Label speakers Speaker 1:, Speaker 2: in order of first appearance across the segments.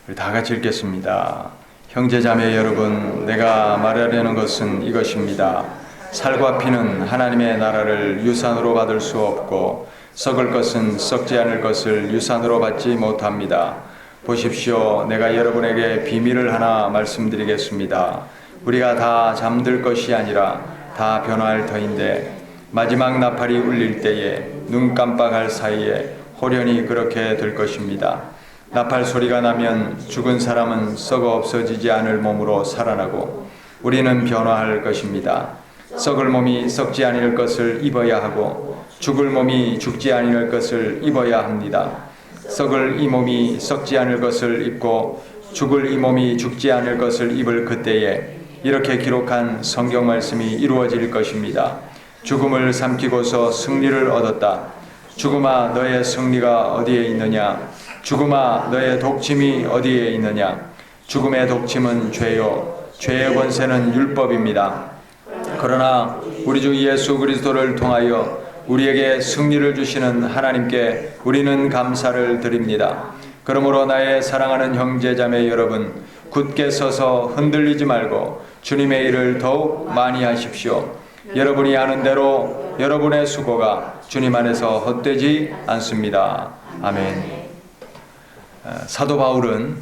Speaker 1: 우리 다 같이 읽겠습니다. 형제자매 여러분, 내가 말하려는 것은 이것입니다. 살과 피는 하나님의 나라를 유산으로 받을 수 없고 썩을 것은 썩지 않을 것을 유산으로 받지 못합니다. 보십시오. 내가 여러분에게 비밀을 하나 말씀드리겠습니다. 우리가 다 잠들 것이 아니라 다 변화할 터인데 마지막 나팔이 울릴 때에 눈 깜빡할 사이에 호련히 그렇게 될 것입니다. 나팔 소리가 나면 죽은 사람은 썩어 없어지지 않을 몸으로 살아나고 우리는 변화할 것입니다. 썩을 몸이 썩지 아니할 것을 입어야 하고 죽을 몸이 죽지 아니할 것을 입어야 합니다. 썩을 이 몸이 썩지 않을 것을 입고 죽을 이 몸이 죽지 않을 것을 입을 그때에 이렇게 기록한 성경 말씀이 이루어질 것입니다. 죽음을 삼키고서 승리를 얻었다. 죽음아, 너의 승리가 어디에 있느냐? 죽음아, 너의 독침이 어디에 있느냐? 죽음의 독침은 죄요, 죄의 권세는 율법입니다. 그러나 우리 주 예수 그리스도를 통하여 우리에게 승리를 주시는 하나님께 우리는 감사를 드립니다. 그러므로 나의 사랑하는 형제자매 여러분, 굳게 서서 흔들리지 말고 주님의 일을 더욱 많이 하십시오. 여러분이 아는 대로 여러분의 수고가 주님 안에서 헛되지 않습니다. 아멘. 사도 바울은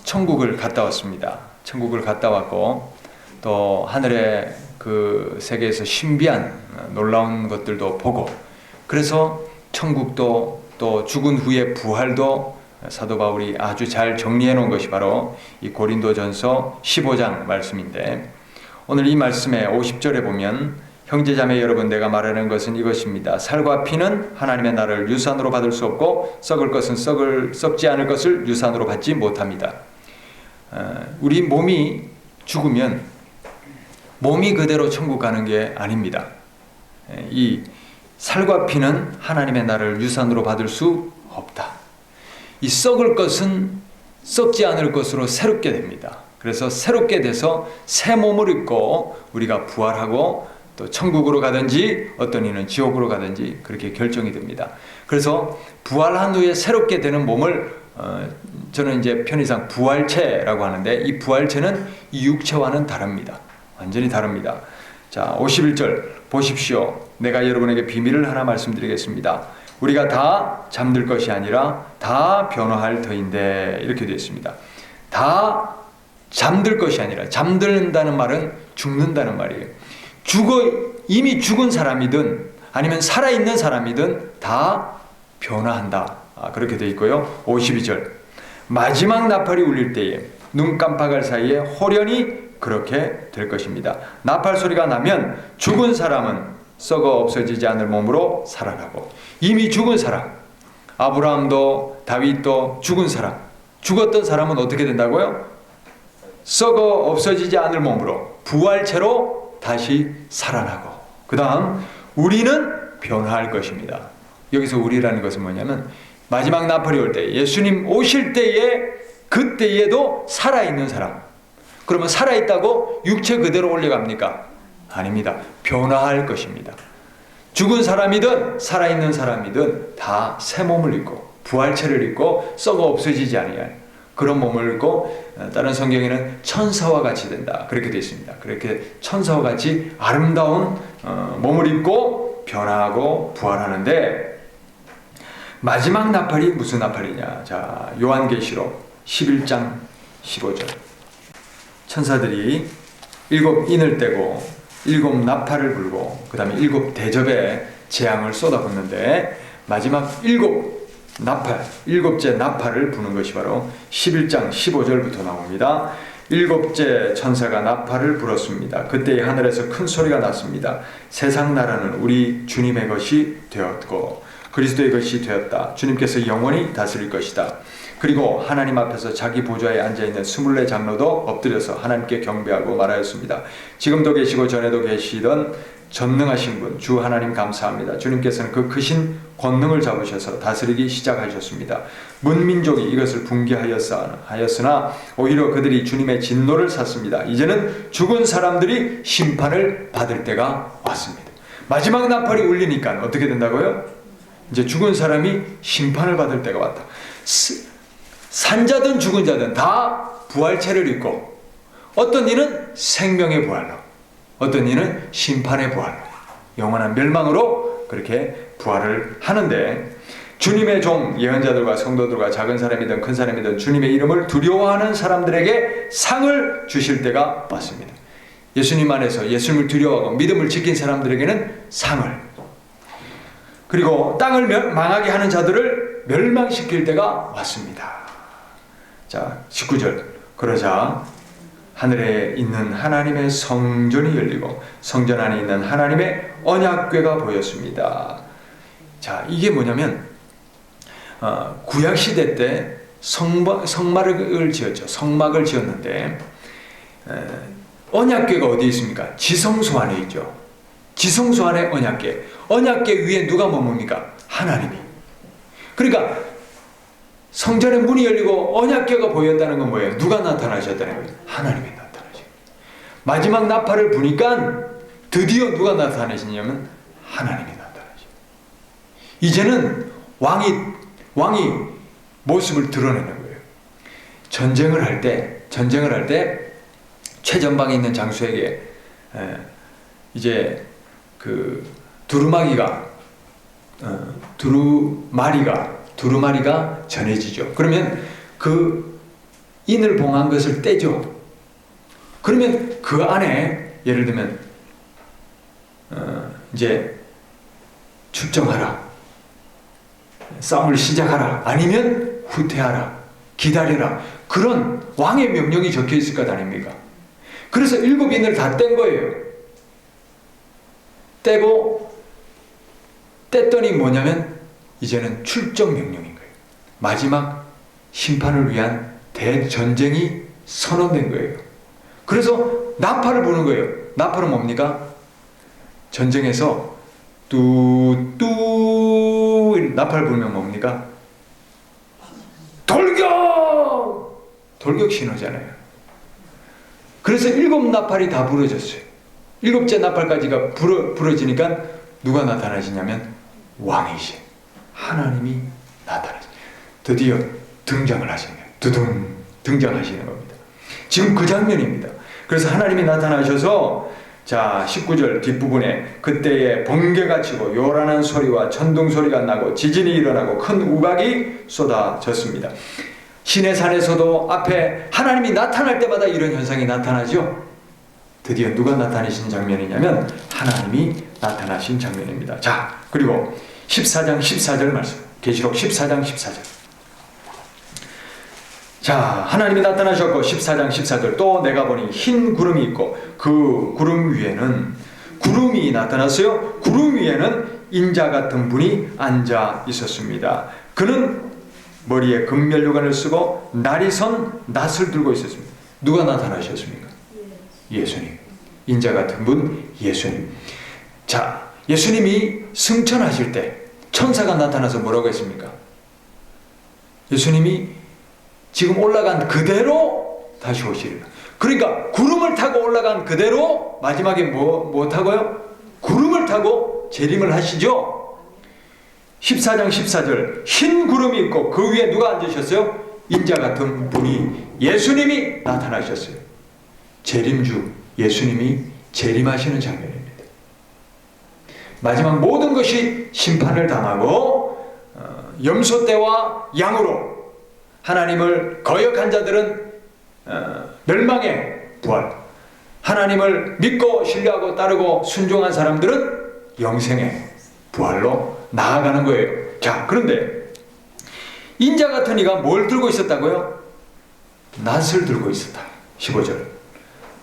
Speaker 1: 천국을 갔다 왔습니다. 천국을 갔다 왔고 또 하늘의 그 세계에서 신비한 놀라운 것들도 보고, 그래서 천국도 또 죽은 후의 부활도 사도 바울이 아주 잘 정리해 놓은 것이 바로 이 고린도전서 15장 말씀인데, 오늘 이 말씀의 50절에 보면 형제자매 여러분, 내가 말하는 것은 이것입니다. 살과 피는 하나님의 나라를 유산으로 받을 수 없고 썩을 것은 썩지 않을 것을 유산으로 받지 못합니다. 우리 몸이 죽으면 몸이 그대로 천국 가는 게 아닙니다. 이 살과 피는 하나님의 나라를 유산으로 받을 수 없다. 이 썩을 것은 썩지 않을 것으로 새롭게 됩니다. 그래서 새롭게 돼서 새 몸을 입고 우리가 부활하고 또 천국으로 가든지 어떤 이는 지옥으로 가든지 그렇게 결정이 됩니다. 그래서 부활한 후에 새롭게 되는 몸을 저는 이제 편의상 부활체라고 하는데, 이 부활체는 이 육체와는 다릅니다. 완전히 다릅니다. 자, 51절 보십시오. 내가 여러분에게 비밀을 하나 말씀드리겠습니다. 우리가 다 잠들 것이 아니라 다 변화할 터인데, 이렇게 되어 있습니다. 다 잠들 것이 아니라, 잠든다는 말은 죽는다는 말이에요. 이미 죽은 사람이든 아니면 살아있는 사람이든 다 변화한다. 그렇게 되어 있고요. 52절 마지막 나팔이 울릴 때에 눈 깜빡할 사이에 호련히 그렇게 될 것입니다. 나팔 소리가 나면 죽은 사람은 썩어 없어지지 않을 몸으로 살아나고, 이미 죽은 사람, 아브라함도 다윗도 죽은 사람, 죽었던 사람은 어떻게 된다고요? 썩어 없어지지 않을 몸으로 부활체로 다시 살아나고, 그 다음 우리는 변화할 것입니다. 여기서 우리라는 것은 뭐냐면 마지막 나팔이 올 때, 예수님 오실 때에 그때에도 살아있는 사람, 그러면 살아있다고 육체 그대로 올려갑니까? 아닙니다. 변화할 것입니다. 죽은 사람이든 살아있는 사람이든 다 새 몸을 입고 부활체를 입고 썩어 없어지지 아니할 그런 몸을 입고, 다른 성경에는 천사와 같이 된다 그렇게 되어 있습니다. 그렇게 천사와 같이 아름다운 몸을 입고 변화하고 부활하는데, 마지막 나팔이 무슨 나팔이냐? 자, 요한계시록 11장 15절 천사들이 7 인을 떼고 7 나팔을 불고 그 다음에 7 대접에 재앙을 쏟아붓는데, 마지막 7째 나팔을 부는 것이 바로 11장 15절부터 나옵니다. 7째 천사가 나팔을 불었습니다. 그때 하늘에서 큰 소리가 났습니다. 세상 나라는 우리 주님의 것이 되었고 그리스도의 것이 되었다. 주님께서 영원히 다스릴 것이다. 그리고 하나님 앞에서 자기 보좌에 앉아있는 24 장로도 엎드려서 하나님께 경배하고 말하였습니다. 지금도 계시고 전에도 계시던 전능하신 분 주 하나님 감사합니다. 주님께서는 그 크신 권능을 잡으셔서 다스리기 시작하셨습니다. 문민족이 이것을 붕괴하였으나 오히려 그들이 주님의 진노를 샀습니다. 이제는 죽은 사람들이 심판을 받을 때가 왔습니다. 마지막 나팔이 울리니까 어떻게 된다고요? 이제 죽은 사람이 심판을 받을 때가 왔다. 산자든 죽은 자든 다 부활체를 입고 어떤 이는 생명의 부활로, 어떤 이는 심판의 부활로, 영원한 멸망으로 그렇게 부활을 하는데, 주님의 종 예언자들과 성도들과 작은 사람이든 큰 사람이든 주님의 이름을 두려워하는 사람들에게 상을 주실 때가 왔습니다. 예수님 안에서 예수님을 두려워하고 믿음을 지킨 사람들에게는 상을, 그리고 땅을 망하게 하는 자들을 멸망시킬 때가 왔습니다. 자, 19절. 그러자 하늘에 있는 하나님의 성전이 열리고 성전 안에 있는 하나님의 언약궤가 보였습니다. 자, 이게 뭐냐면 구약시대 때 성막을 지었죠. 성막을 지었는데 언약궤가 어디 있습니까? 지성소 안에 있죠. 지성소 안에 언약궤. 언약궤 위에 누가 머뭅니까? 하나님이. 그러니까 성전의 문이 열리고 언약궤가 보였다는 건 뭐예요? 누가 나타나셨다는 거예요? 하나님이 나타나죠. 마지막 나팔을 부니까 드디어 누가 나타나시냐면 하나님이 나타나죠. 이제는 왕이 모습을 드러내는 거예요. 전쟁을 할 때 최전방에 있는 장수에게 이제 그 두루마리가 전해지죠. 그러면 그 인을 봉한 것을 떼죠. 그러면 그 안에 예를 들면 이제 출정하라, 싸움을 시작하라, 아니면 후퇴하라, 기다려라, 그런 왕의 명령이 적혀 있을 것 아닙니까? 그래서 7인을 다 뗀 거예요. 뗐더니 뭐냐면 이제는 출정 명령인 거예요. 마지막 심판을 위한 대전쟁이 선언된 거예요. 그래서 나팔을 부는 거예요. 나팔은 뭡니까? 전쟁에서 뚜뚜 나팔 불면 뭡니까? 돌격 신호잖아요. 그래서 7나팔이 다 부러졌어요. 7째 나팔까지가 부러지니까 누가 나타나시냐면 왕이신 하나님이 나타나시. 드디어 등장을 하시네요. 두둥 등장하시는 겁니다. 지금 그 장면입니다. 그래서 하나님이 나타나셔서 자, 19절 뒷부분에 그때에 번개가 치고 요란한 소리와 천둥 소리가 나고 지진이 일어나고 큰 우박이 쏟아졌습니다. 시내산에서도 앞에 하나님이 나타날 때마다 이런 현상이 나타나죠. 드디어 누가 나타나신 장면이냐면 하나님이 나타나신 장면입니다. 자, 그리고 14장 14절 말씀, 계시록 14장 14절. 자, 하나님이 나타나셨고 14장 14절 또 내가 보니 흰 구름이 있고 그 구름 위에는 구름이 나타났어요. 구름 위에는 인자 같은 분이 앉아 있었습니다. 그는 머리에 금면류관을 쓰고 날이 선 낫을 들고 있었습니다. 누가 나타나셨습니까? 예수님. 인자 같은 분 예수님. 자, 예수님이 승천하실 때 천사가 나타나서 뭐라고 했습니까? 예수님이 지금 올라간 그대로 다시 오시리라. 그러니까 구름을 타고 올라간 그대로 마지막에 뭐 타고요? 구름을 타고 재림을 하시죠. 14장 14절 흰 구름이 있고 그 위에 누가 앉으셨어요? 인자 같은 분이 예수님이 나타나셨어요. 재림주 예수님이 재림하시는 장면입니다. 마지막 모든 것이 심판을 당하고 염소 떼와 양으로 하나님을 거역한 자들은 멸망의 부활, 하나님을 믿고 신뢰하고 따르고 순종한 사람들은 영생의 부활로 나아가는 거예요. 자, 그런데 인자 같은 이가 뭘 들고 있었다고요? 낫을 들고 있었다. 15절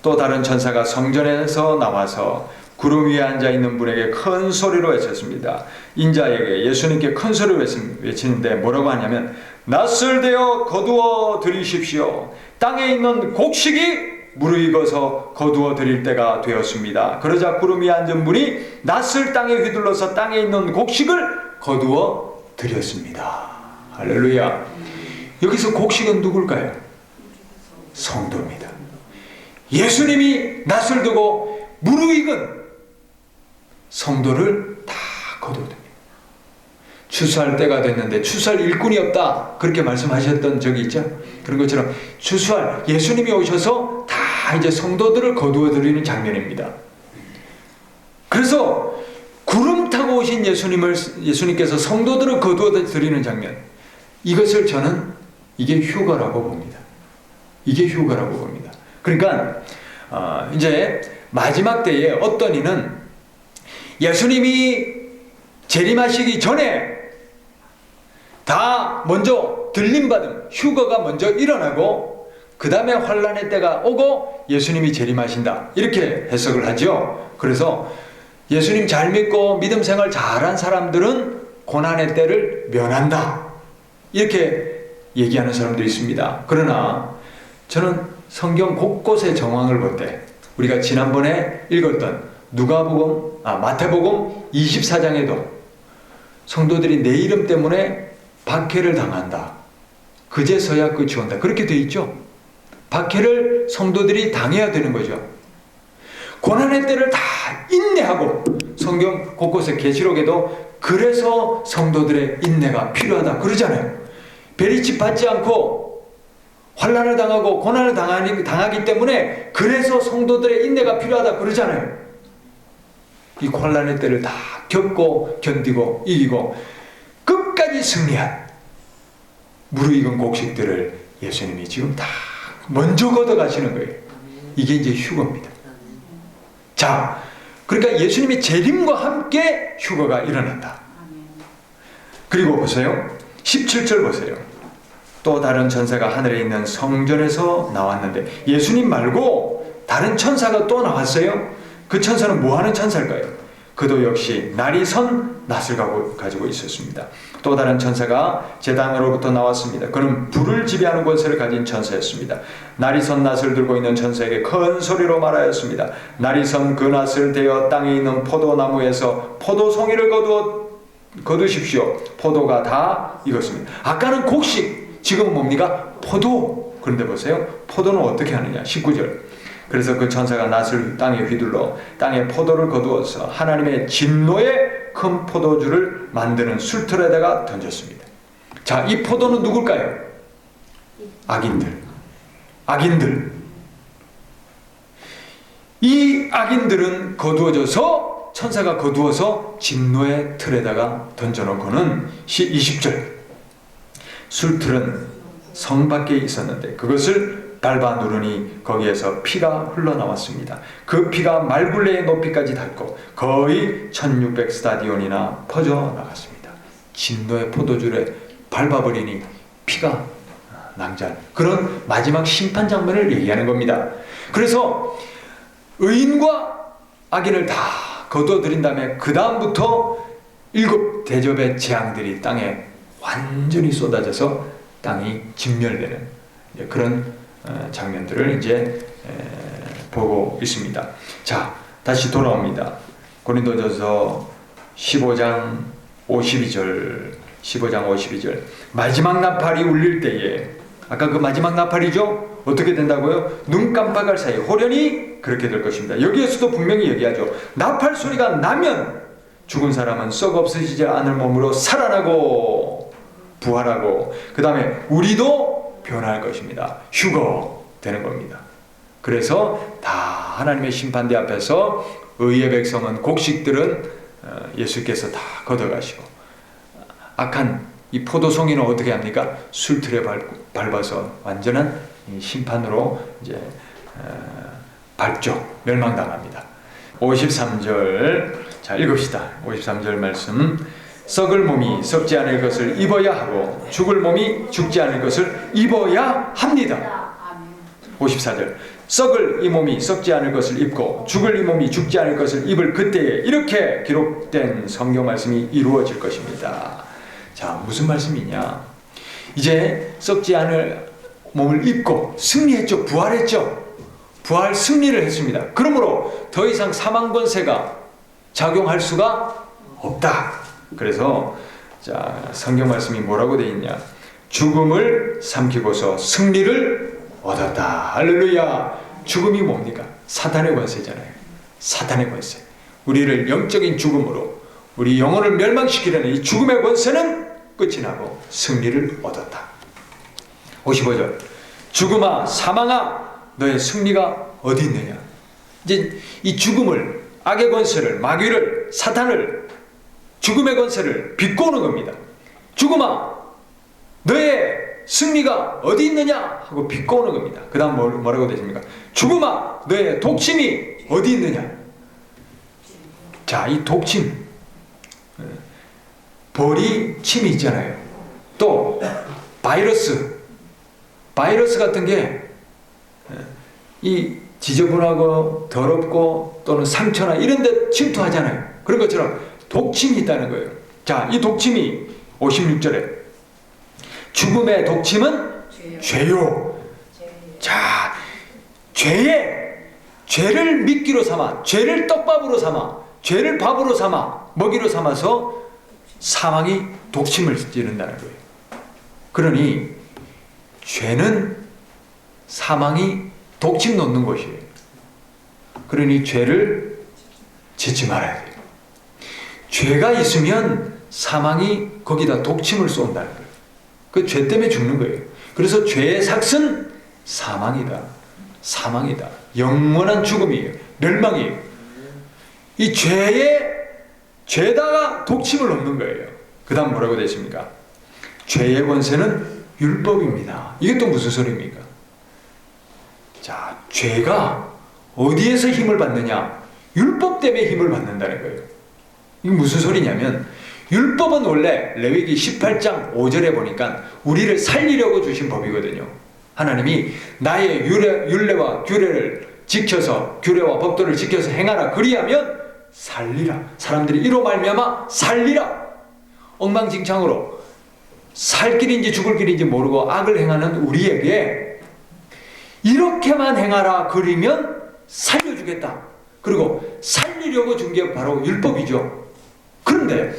Speaker 1: 또 다른 천사가 성전에서 나와서 구름 위에 앉아있는 분에게 큰 소리로 외쳤습니다. 인자에게 예수님께 큰 소리로 외치는데 뭐라고 하냐면 낫을 대어 거두어 드리십시오. 땅에 있는 곡식이 무르익어서 거두어 드릴 때가 되었습니다. 그러자 구름 위에 앉은 분이 낫을 땅에 휘둘러서 땅에 있는 곡식을 거두어 드렸습니다. 할렐루야. 여기서 곡식은 누굴까요? 성도입니다. 예수님이 낫을 두고 무르익은 성도를 다 거두어듭니다.
Speaker 2: 추수할 때가 됐는데 추수할 일꾼이 없다, 그렇게 말씀하셨던 적이 있죠. 그런 것처럼 추수할, 예수님이 오셔서 다 이제 성도들을 거두어 드리는 장면입니다. 그래서 구름 타고 오신 예수님께서 성도들을 거두어 드리는 장면, 이것을 저는 이게 휴거라고 봅니다. 이게 휴거라고 봅니다. 그러니까 이제 마지막 때에 어떤 이는 예수님이 재림하시기 전에 다 먼저 들림받은 휴거가 먼저 일어나고 그 다음에 환란의 때가 오고 예수님이 재림하신다, 이렇게 해석을 하죠. 그래서 예수님 잘 믿고 믿음 생활 잘한 사람들은 고난의 때를 면한다, 이렇게 얘기하는 사람도 있습니다. 그러나 저는 성경 곳곳의 정황을 볼 때 우리가 지난번에 읽었던 마태복음 24장에도 성도들이 내 이름 때문에 박해를 당한다, 그제서야 끝이 온다, 그렇게 되어 있죠. 박해를 성도들이 당해야 되는 거죠. 고난의 때를 다 인내하고, 성경 곳곳에 계시록에도 그래서 성도들의 인내가 필요하다 그러잖아요. 베리치 받지 않고 환난을 당하고 고난을 당하기 때문에 그래서 성도들의 인내가 필요하다 그러잖아요. 이 환난의 때를 다 겪고 견디고 이기고 끝까지 승리한 무르익은 곡식들을 예수님이 지금 다 먼저 걷어가시는 거예요. 이게 이제 휴거입니다. 자, 그러니까 예수님의 재림과 함께 휴거가 일어난다. 그리고 보세요. 17절 보세요. 또 다른 천사가 하늘에 있는 성전에서 나왔는데, 예수님 말고 다른 천사가 또 나왔어요. 그 천사는 뭐 하는 천사일까요? 그도 역시 날이 선 낫을 가지고 있었습니다. 또 다른 천사가 제단으로부터 나왔습니다. 그는 불을 지배하는 권세를 가진 천사였습니다. 날이 선 낫을 들고 있는 천사에게 큰 소리로 말하였습니다. 날이 선 그 낫을 대어 땅에 있는 포도나무에서 포도송이를 거두십시오. 포도가 다 익었습니다. 아까는 곡식, 지금은 뭡니까? 포도. 그런데 보세요. 포도는 어떻게 하느냐? 19절. 그래서 그 천사가 낫을 땅에 휘둘러 땅에 포도를 거두어서 하나님의 진노의 큰 포도주를 만드는 술틀에다가 던졌습니다. 자, 이 포도는 누굴까요? 악인들. 이 악인들은 거두어져서, 천사가 거두어서 진노의 틀에다가 던져놓고는 20절. 술틀은 성 밖에 있었는데 그것을 밟아 누르니 거기에서 피가 흘러나왔습니다. 그 피가 말굴레의 높이까지 닿고 거의 1600 스타디온이나 퍼져나갔습니다. 진노의 포도주를 밟아버리니 피가 낭자한 그런 마지막 심판 장면을 얘기하는 겁니다. 그래서 의인과 악인을 다 거둬들인 다음에 그 다음부터 7 대접의 재앙들이 땅에 완전히 쏟아져서 땅이 진멸되는 그런 장면들을 이제 보고 있습니다. 자, 다시 돌아옵니다. 고린도전서 15장 52절. 마지막 나팔이 울릴 때에, 아까 그 마지막 나팔이죠? 어떻게 된다고요? 눈 깜빡할 사이 호련히 그렇게 될 것입니다. 여기에서도 분명히 얘기하죠. 나팔 소리가 나면 죽은 사람은 썩 없어지지 않을 몸으로 살아나고 부활하고, 그 다음에 우리도 변할 것입니다. 휴거 되는 겁니다. 그래서 다 하나님의 심판대 앞에서 의의 백성은, 곡식들은 예수께서 다 걷어가시고, 악한 이 포도송이는 어떻게 합니까? 술틀에 밟아서 완전한 심판으로 이제 밟죠. 멸망당합니다. 53절, 자 읽읍시다. 53절 말씀. 썩을 몸이 썩지 않을 것을 입어야 하고 죽을 몸이 죽지 않을 것을 입어야 합니다. 54절. 썩을 이 몸이 썩지 않을 것을 입고 죽을 이 몸이 죽지 않을 것을 입을 그때에 이렇게 기록된 성경 말씀이 이루어질 것입니다. 자, 무슨 말씀이냐? 이제 썩지 않을 몸을 입고 승리했죠. 부활했죠. 부활 승리를 했습니다. 그러므로 더 이상 사망 권세가 작용할 수가 없다. 그래서 자, 성경 말씀이 뭐라고 되어 있냐? 죽음을 삼키고서 승리를 얻었다. 할렐루야. 죽음이 뭡니까? 사탄의 권세잖아요. 사탄의 권세. 우리를 영적인 죽음으로, 우리 영혼을 멸망시키려는 이 죽음의 권세는 끝이 나고 승리를 얻었다. 55절. 죽음아 사망아 너의 승리가 어디 있느냐. 이제 이 죽음을, 악의 권세를, 마귀를, 사탄을, 죽음의 권세를 비꼬는 겁니다. 죽음아 너의 승리가 어디 있느냐 하고 비꼬는 겁니다. 그 다음 뭐라고 되십니까? 죽음아 너의 독침이 어디 있느냐. 자, 이 독침, 벌이 침이 있잖아요. 또 바이러스 같은 게 이 지저분하고 더럽고 또는 상처나 이런 데 침투하잖아요. 그런 것처럼 독침이 있다는 거예요. 자, 이 독침이 56절에 죽음의 독침은 죄요. 자, 죄를 미끼로 삼아, 죄를 떡밥으로 삼아, 죄를 밥으로 삼아, 먹이로 삼아서 사망이 독침을 찌른다는 거예요. 그러니 죄는 사망이 독침 놓는 것이에요. 그러니 죄를 짓지 말아야 돼요. 죄가 있으면 사망이 거기다 독침을 쏜다는 거예요. 그 죄 때문에 죽는 거예요. 그래서 죄의 삭은 사망이다. 사망이다. 영원한 죽음이에요. 멸망이에요. 이 죄에다가 독침을 놓는 거예요. 그 다음 뭐라고 되어 있습니까? 죄의 권세는 율법입니다. 이게 또 무슨 소리입니까? 자, 죄가 어디에서 힘을 받느냐? 율법 때문에 힘을 받는다는 거예요. 이게 무슨 소리냐면 율법은 원래 레위기 18장 5절에 보니까 우리를 살리려고 주신 법이거든요. 하나님이 나의 율례와 규례를 지켜서, 규례와 법도를 지켜서 행하라. 그리하면 살리라. 사람들이 이로 말미암아 살리라. 엉망진창으로 살 길인지 죽을 길인지 모르고 악을 행하는 우리에게 이렇게만 행하라. 그리면 살려주겠다. 그리고 살리려고 준 게 바로 율법이죠. 그런데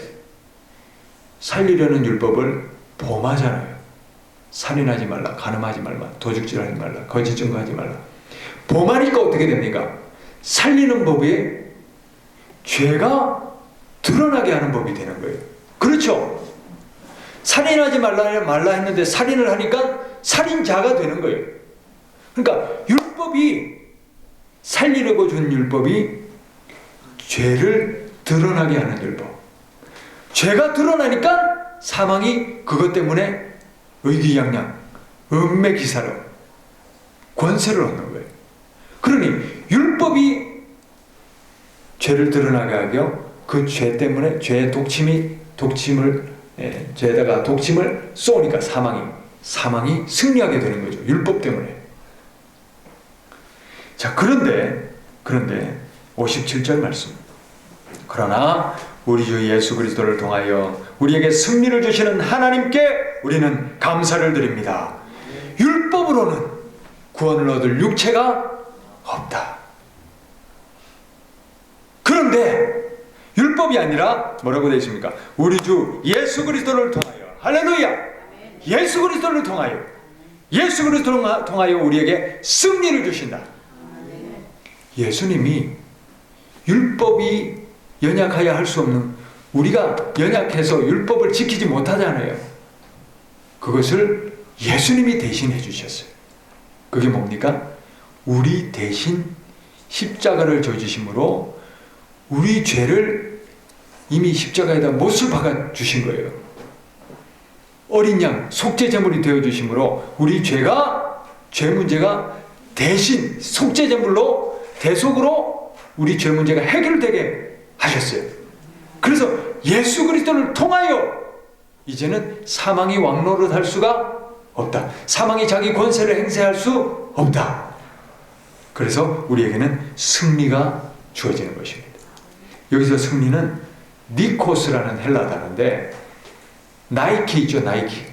Speaker 2: 살리려는 율법을 범하잖아요. 살인하지 말라, 간음하지 말라, 도둑질하지 말라, 거짓 증거하지 말라. 범하니까 어떻게 됩니까? 살리는 법에 죄가 드러나게 하는 법이 되는 거예요. 그렇죠? 살인하지 말라 했는데 살인을 하니까 살인자가 되는 거예요. 그러니까 율법이, 살리려고 준 율법이 죄를 드러나게 하는 율법. 죄가 드러나니까 사망이 그것 때문에 의기양양, 은매기사로 권세를 얻는 거예요. 그러니 율법이 죄를 드러나게 하며 그 죄 때문에 죄의 죄에다가 독침을 쏘니까 사망이 승리하게 되는 거죠. 율법 때문에. 자, 그런데 57절 말씀. 그러나 우리 주 예수 그리스도를 통하여 우리에게 승리를 주시는 하나님께 우리는 감사를 드립니다. 율법으로는 구원을 얻을 육체가 없다. 그런데 율법이 아니라 뭐라고 되어 있습니까? 우리 주 예수 그리스도를 통하여, 할렐루야! 예수 그리스도를 통하여 우리에게 승리를 주신다. 예수님이 율법이 연약하여 할 수 없는, 우리가 연약해서 율법을 지키지 못하잖아요. 그것을 예수님이 대신해 주셨어요. 그게 뭡니까? 우리 대신 십자가를 져주심으로 우리 죄를 이미 십자가에다 못을 박아 주신 거예요. 어린 양 속죄 제물이 되어 주심으로 우리 죄 문제가 대신 속죄 제물로 대속으로 우리 죄 문제가 해결되게 하셨어요. 그래서 예수 그리스도를 통하여 이제는 사망이 왕노릇할 수가 없다. 사망이 자기 권세를 행사할 수 없다. 그래서 우리에게는 승리가 주어지는 것입니다. 여기서 승리는 니코스라는 헬라 단어인데, 나이키 있죠, 나이키.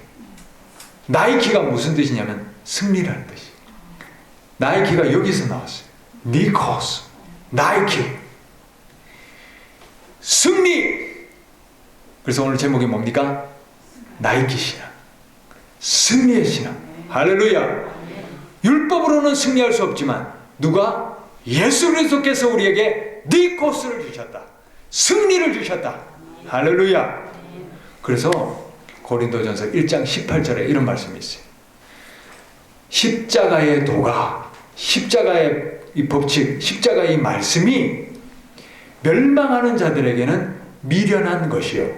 Speaker 2: 나이키가 무슨 뜻이냐면 승리라는 뜻이에요. 나이키가 여기서 나왔어요. 니코스, 나이키, 승리. 그래서 오늘 제목이 뭡니까? 나이키 신앙, 승리의 신앙. 할렐루야. 율법으로는 승리할 수 없지만 누가? 예수 그리스도께서 우리에게 니코스를 주셨다. 승리를 주셨다. 할렐루야. 그래서 고린도전서 1장 18절에 이런 말씀이 있어요. 십자가의 도가, 십자가의 이 법칙, 십자가의 이 말씀이 멸망하는 자들에게는 미련한 것이요,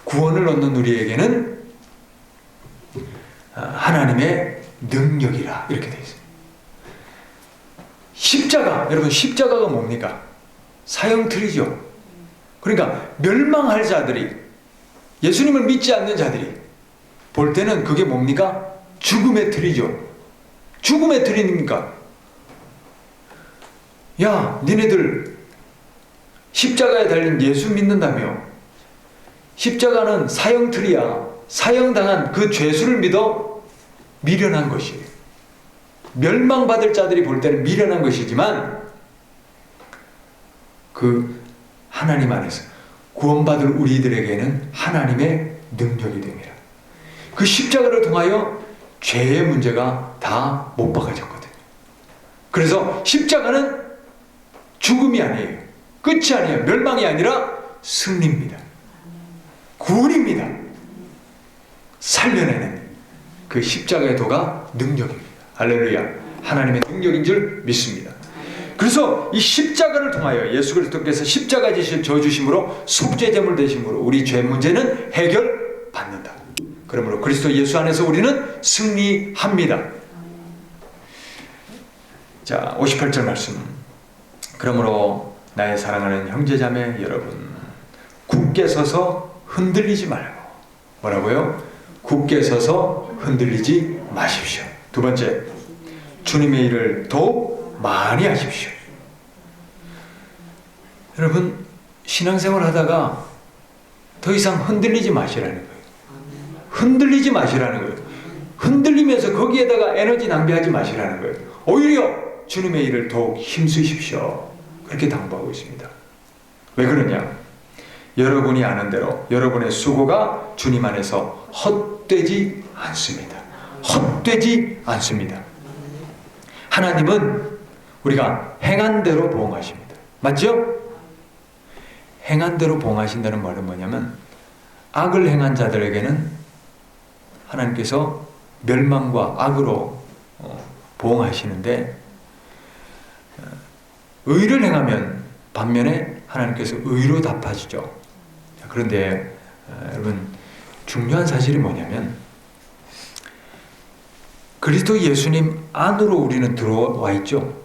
Speaker 2: 구원을 얻는 우리에게는 하나님의 능력이라, 이렇게 되어 있습니다. 십자가, 여러분, 십자가가 뭡니까? 사형틀이죠. 그러니까 멸망할 자들이, 예수님을 믿지 않는 자들이 볼 때는 그게 뭡니까? 죽음의 틀이죠. 죽음의 틀이니까, 야, 니네들 십자가에 달린 예수 믿는다며, 십자가는 사형틀이야. 사형당한 그 죄수를 믿어 미련한 것이에요. 멸망받을 자들이 볼 때는 미련한 것이지만 그 하나님 안에서 구원받을 우리들에게는 하나님의 능력이 됩니다. 그 십자가를 통하여 죄의 문제가 다 못 박아졌거든요. 그래서 십자가는 죽음이 아니에요. 끝이 아니에요. 멸망이 아니라 승리입니다. 구원입니다. 살려내는 그 십자가의 도가 능력입니다. 할렐루야. 하나님의 능력인 줄 믿습니다. 그래서 이 십자가를 통하여 예수 그리스도께서 십자가 지실 저주심으로 속죄제물 되심으로 우리 죄 문제는 해결받는다. 그러므로 그리스도 예수 안에서 우리는 승리합니다. 자, 58절 말씀. 그러므로 나의 사랑하는 형제자매 여러분, 굳게 서서 흔들리지 말고. 뭐라고요? 굳게 서서 흔들리지 마십시오. 두 번째, 주님의 일을 더욱 많이 하십시오. 여러분, 신앙생활 하다가 더 이상 흔들리지 마시라는 거예요. 흔들리지 마시라는 거예요. 흔들리면서 거기에다가 에너지 낭비하지 마시라는 거예요. 오히려 주님의 일을 더욱 힘쓰십시오. 그렇게 당부하고 있습니다. 왜 그러냐? 여러분이 아는 대로 여러분의 수고가 주님 안에서 헛되지 않습니다. 헛되지 않습니다. 하나님은 우리가 행한 대로 보응하십니다. 맞죠? 행한 대로 보응하신다는 말은 뭐냐면, 악을 행한 자들에게는 하나님께서 멸망과 악으로 보응하시는데, 의를 행하면 반면에 하나님께서 의로 답하시죠. 그런데 여러분, 중요한 사실이 뭐냐면, 그리스도 예수님 안으로 우리는 들어와 있죠.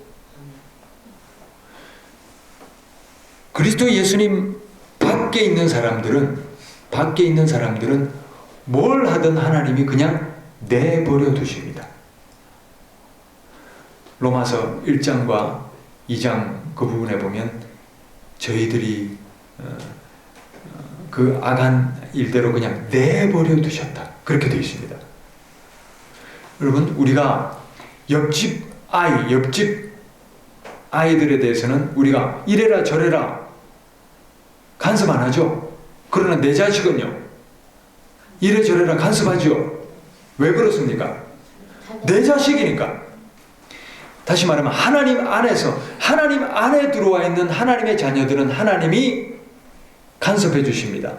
Speaker 2: 그리스도 예수님 밖에 있는 사람들은 뭘 하든 하나님이 그냥 내버려 두십니다. 로마서 1장과 2장 그 부분에 보면 저희들이 그 악한 일대로 그냥 내버려 두셨다, 그렇게 되어 있습니다. 여러분, 우리가 옆집 아이들에 대해서는 우리가 이래라 저래라 간섭 안 하죠. 그러나 내 자식은요, 이래저래라 간섭하죠. 왜 그렇습니까? 내 자식이니까. 다시 말하면 하나님 안에서, 하나님 안에 들어와 있는 하나님의 자녀들은 하나님이 간섭해 주십니다.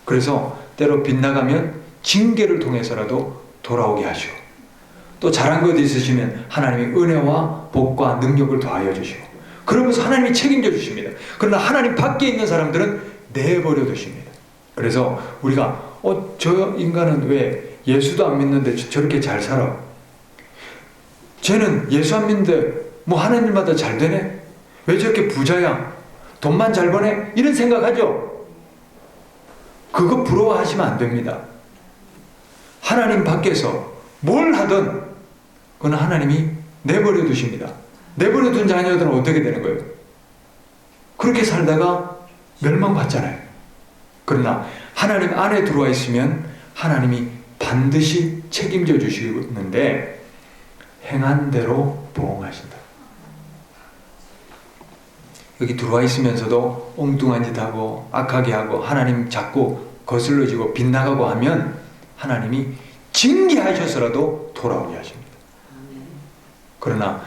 Speaker 2: 그래서 때로 빗나가면 징계를 통해서라도 돌아오게 하시고, 또 잘한 것 있으시면 하나님의 은혜와 복과 능력을 더하여 주시고, 그러면서 하나님이 책임져 주십니다. 그러나 하나님 밖에 있는 사람들은 내버려 두십니다. 그래서 우리가 저 인간은 왜 예수도 안 믿는데 저렇게 잘 살아? 쟤는 예수 안 믿는데 뭐 하는 일마다 잘 되네? 왜 저렇게 부자야? 돈만 잘 버네? 이런 생각하죠? 그거 부러워하시면 안 됩니다. 하나님 밖에서 뭘 하든 그건 하나님이 내버려 두십니다. 내버려 둔 자녀들은 어떻게 되는 거예요? 그렇게 살다가 멸망받잖아요. 그러나 하나님 안에 들어와 있으면 하나님이 반드시 책임져 주시는데 행한 대로 보응하신다. 여기 들어와 있으면서도 엉뚱한 짓 하고 악하게 하고 하나님 자꾸 거슬러지고 빗나가고 하면 하나님이 징계하셔서라도 돌아오게 하십니다. 그러나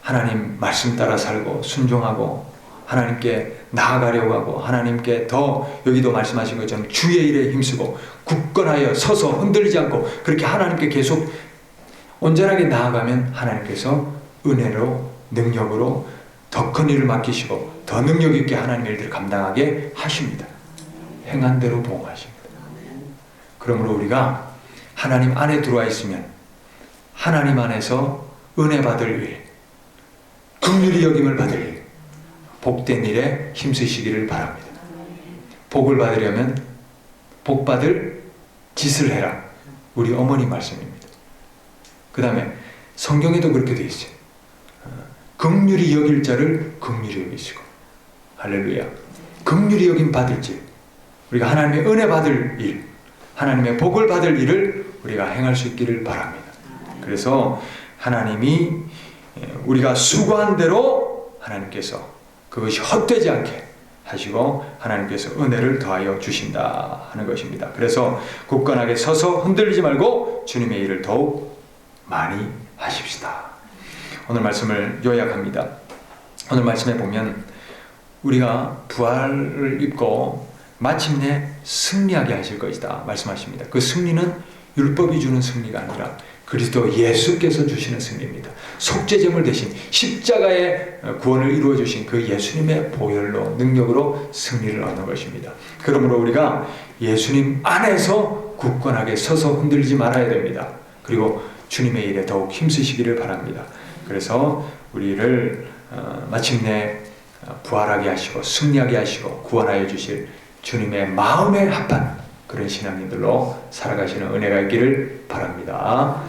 Speaker 2: 하나님 말씀 따라 살고 순종하고 하나님께 나아가려고 하고 하나님께 더 여기도 말씀하신 것처럼 주의 일에 힘쓰고 굳건하여 서서 흔들리지 않고 그렇게 하나님께 계속 온전하게 나아가면 하나님께서 은혜로 능력으로 더 큰 일을 맡기시고 더 능력 있게 하나님의 일들을 감당하게 하십니다. 행한 대로 보응하십니다. 그러므로 우리가 하나님 안에 들어와 있으면 하나님 안에서 은혜 받을 일, 긍휼히 여김을 받을 일, 복된 일에 힘쓰시기를 바랍니다. 복을 받으려면 복 받을 짓을 해라. 우리 어머니 말씀입니다. 그 다음에 성경에도 그렇게 되어 있어요. 긍휼히 여길 자를 긍휼히 여기시고, 할렐루야. 긍휼히 여김 받을 짓, 우리가 하나님의 은혜 받을 일, 하나님의 복을 받을 일을 우리가 행할 수 있기를 바랍니다. 그래서 하나님이 우리가 수고한 대로 하나님께서 그것이 헛되지 않게 하시고 하나님께서 은혜를 더하여 주신다 하는 것입니다. 그래서 굳건하게 서서 흔들리지 말고 주님의 일을 더욱 많이 하십시다. 오늘 말씀을 요약합니다. 오늘 말씀에 보면 우리가 부활을 입고 마침내 승리하게 하실 것이다 말씀하십니다. 그 승리는 율법이 주는 승리가 아니라 그리스도 예수께서 주시는 승리입니다. 속죄제물 대신 십자가의 구원을 이루어 주신 그 예수님의 보혈로 능력으로 승리를 얻는 것입니다. 그러므로 우리가 예수님 안에서 굳건하게 서서 흔들리지 말아야 됩니다. 그리고 주님의 일에 더욱 힘쓰시기를 바랍니다. 그래서 우리를 마침내 부활하게 하시고 승리하게 하시고 구원하여 주실 주님의 마음에 합한 그런 신앙인들로 살아가시는 은혜가 있기를 바랍니다.